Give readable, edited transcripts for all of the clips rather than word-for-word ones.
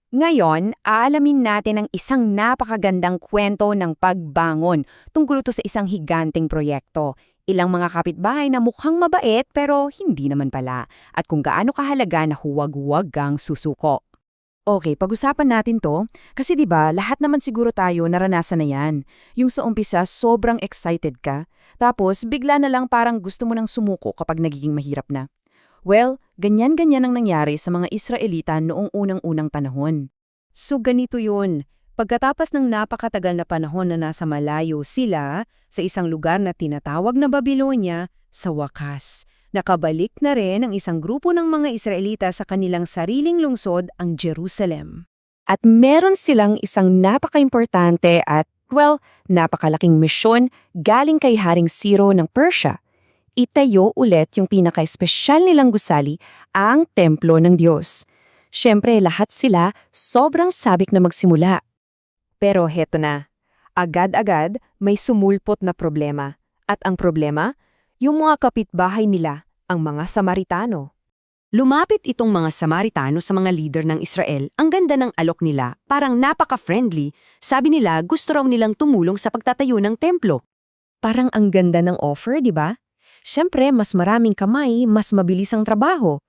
Ngayon, aalamin natin ang isang napakagandang kwento ng pagbangon tungkol ito sa isang higanteng proyekto. Ilang mga kapitbahay na mukhang mabait pero hindi naman pala. At kung gaano kahalaga na huwag-huwag kang susuko. Okay, pag-usapan natin to kasi 'di ba, lahat naman siguro tayo naranasan na 'yan. Yung sa umpisa sobrang excited ka, tapos bigla na lang parang gusto mo nang sumuko kapag nagiging mahirap na. Well, ganyan-ganyan ang nangyari sa mga Israelita noong unang-unang panahon. So ganito yun. Pagkatapos ng napakatagal na panahon na nasa malayo sila sa isang lugar na tinatawag na Babylonia, sa wakas, nakabalik na rin ang isang grupo ng mga Israelita sa kanilang sariling lungsod, ang Jerusalem. At meron silang isang napaka-importante at, well, napakalaking misyon galing kay Haring Ciro ng Persia. Itayo ulit yung pinaka-espesyal nilang gusali, ang templo ng Diyos. Siyempre, lahat sila sobrang sabik na magsimula. Pero heto na, agad-agad may sumulpot na problema. At ang problema, yung mga kapitbahay nila, ang mga Samaritano. Lumapit itong mga Samaritano sa mga leader ng Israel. Ang ganda ng alok nila, parang napaka-friendly. Sabi nila gusto raw nilang tumulong sa pagtatayo ng templo. Parang ang ganda ng offer, di ba? Siyempre, mas maraming kamay, mas mabilis ang trabaho.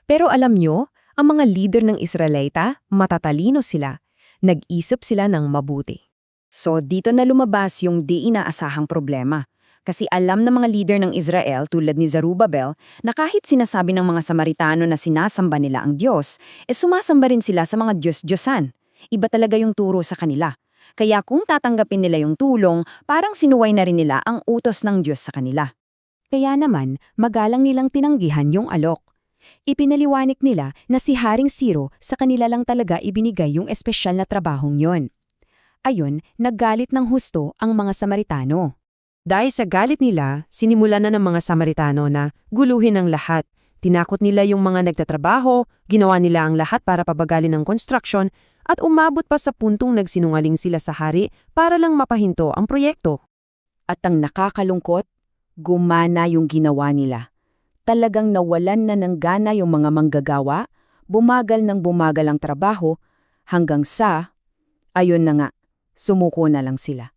Pero alam nyo, ang mga leader ng Israelita, matatalino sila. Nag-isip sila ng mabuti. So dito na lumabas yung di inaasahang problema. Kasi alam ng mga leader ng Israel tulad ni Zerubbabel na kahit sinasabi ng mga Samaritano na sinasamba nila ang Diyos, sumasamba rin sila sa mga Diyos-Diyosan. Iba talaga yung turo sa kanila. Kaya kung tatanggapin nila yung tulong, parang sinuway na rin nila ang utos ng Diyos sa kanila. Kaya naman, magalang nilang tinanggihan yung alok. Ipinaliwanag nila na si Haring Ciro sa kanila lang talaga ibinigay yung espesyal na trabahong yon. Ayon, naggalit ng husto ang mga Samaritano. Dahil sa galit nila, sinimulan na ng mga Samaritano na guluhin ang lahat. Tinakot nila yung mga nagtatrabaho, ginawa nila ang lahat para pabagalin ang construction, at umabot pa sa puntong nagsinungaling sila sa hari para lang mapahinto ang proyekto. At ang nakakalungkot, gumana yung ginawa nila. Talagang nawalan na ng gana yung mga manggagawa, bumagal ng bumagal ang trabaho, hanggang sa, ayun na nga, sumuko na lang sila.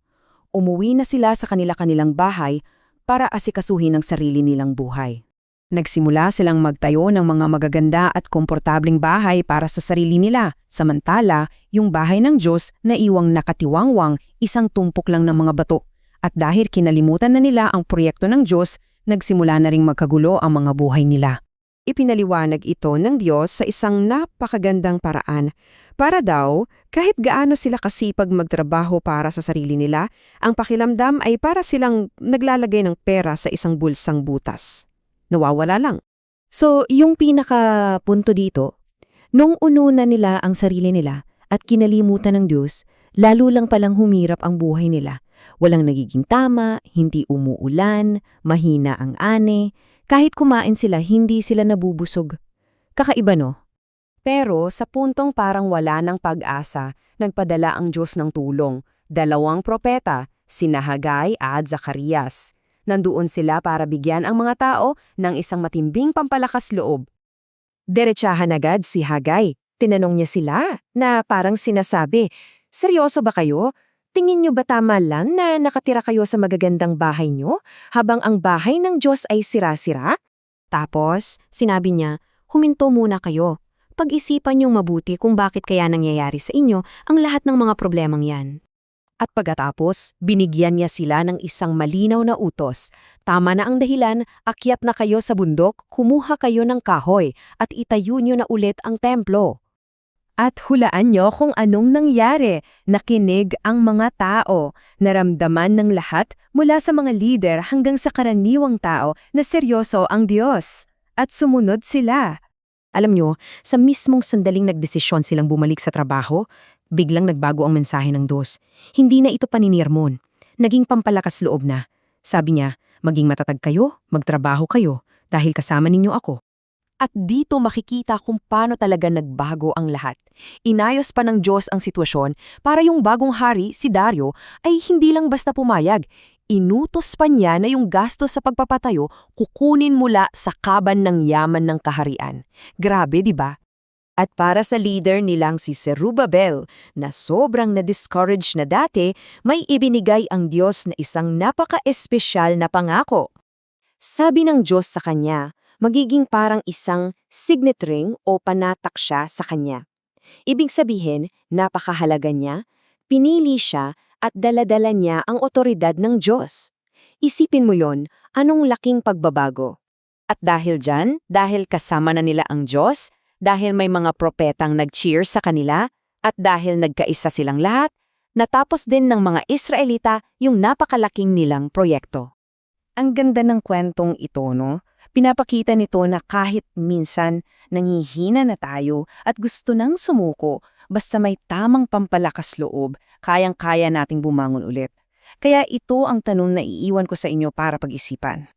Umuwi na sila sa kanila-kanilang bahay para asikasuhin ang sarili nilang buhay. Nagsimula silang magtayo ng mga magaganda at komportabling bahay para sa sarili nila, samantala yung bahay ng Diyos na iwang nakatiwangwang isang tumpok lang ng mga bato. At dahil kinalimutan na nila ang proyekto ng Diyos, nagsimula na ring magkagulo ang mga buhay nila. Ipinaliwanag ito ng Diyos sa isang napakagandang paraan. Para daw, kahit gaano sila kasipag magtrabaho para sa sarili nila, ang pakiramdam ay para silang naglalagay ng pera sa isang bulsang butas. Nawawala lang. So, yung pinaka-punto dito, nung ununa nila ang sarili nila at kinalimutan ng Diyos, lalo lang palang humirap ang buhay nila. Walang nagiging tama, hindi umuulan, mahina ang ani, kahit kumain sila hindi sila nabubusog. Kakaiba no? Pero sa puntong parang wala ng pag-asa, nagpadala ang Diyos ng tulong. 2 propeta, sina Hagay at Zacarias. Nandoon sila para bigyan ang mga tao ng isang matimbing pampalakas loob. Diretsahan agad si Hagay. Tinanong niya sila na parang sinasabi, "Seryoso ba kayo? Tingin niyo ba tama lang na nakatira kayo sa magagandang bahay niyo habang ang bahay ng Diyos ay sira-sira?" Tapos, sinabi niya, "Huminto muna kayo. Pag-isipan niyong mabuti kung bakit kaya nangyayari sa inyo ang lahat ng mga problemang yan." At pagkatapos, binigyan niya sila ng isang malinaw na utos. Tama na ang dahilan, akyat na kayo sa bundok, kumuha kayo ng kahoy, at itayo niyo na ulit ang templo. At hulaan niyo kung anong nangyari. Nakinig ang mga tao. Naramdaman ng lahat mula sa mga lider hanggang sa karaniwang tao na seryoso ang Diyos. At sumunod sila. Alam niyo, sa mismong sandaling nagdesisyon silang bumalik sa trabaho, biglang nagbago ang mensahe ng Diyos. Hindi na ito paninirmon. Naging pampalakas loob na. Sabi niya, maging matatag kayo, magtrabaho kayo, dahil kasama ninyo ako. At dito makikita kung paano talaga nagbago ang lahat. Inayos pa ng Diyos ang sitwasyon para yung bagong hari, si Dario, ay hindi lang basta pumayag. Inutos pa niya na yung gasto sa pagpapatayo kukunin mula sa kaban ng yaman ng kaharian. Grabe, di ba? At para sa leader nilang si Zerubbabel, na sobrang na-discourage na dati, may ibinigay ang Diyos na isang napaka-espesyal na pangako. Sabi ng Diyos sa kanya, magiging parang isang signet ring o panatak siya sa kanya. Ibig sabihin, napakahalaga niya, pinili siya at daladala niya ang otoridad ng Diyos. Isipin mo yon, anong laking pagbabago. At dahil dyan, dahil kasama na nila ang Diyos, dahil may mga propetang nag-cheer sa kanila, at dahil nagkaisa silang lahat, natapos din ng mga Israelita yung napakalaking nilang proyekto. Ang ganda ng kwentong ito, no? Pinapakita nito na kahit minsan nanghihina na tayo at gusto nang sumuko, basta may tamang pampalakas loob, kayang-kaya nating bumangon ulit. Kaya ito ang tanong na iiwan ko sa inyo para pag-isipan.